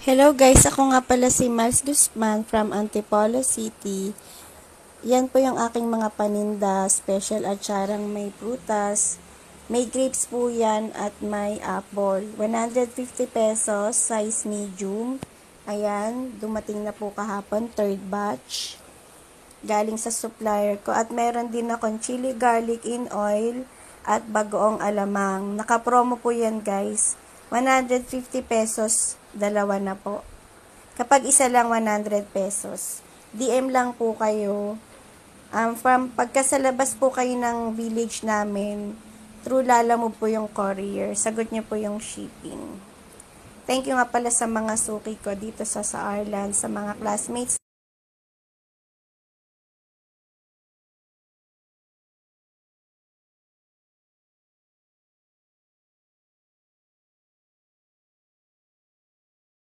Hello guys, ako nga pala si Miles Guzman from Antipolo City. Yan po yung aking mga paninda, special atsarang may prutas. May grapes po yan at may apple. 150 pesos, size medium. Ayan, dumating na po kahapon, third batch. Galing sa supplier ko. At meron din akong chili garlic in oil at bagoong alamang. Naka-promo po yan guys. 150 pesos, dalawa na po. Kapag isa lang, 100 pesos. DM lang po kayo. Pagkasalabas po kayo ng village namin, through Lalamove po yung courier. Sagot niyo po yung shipping. Thank you nga pala sa mga suki ko dito sa Arlan, sa mga classmates.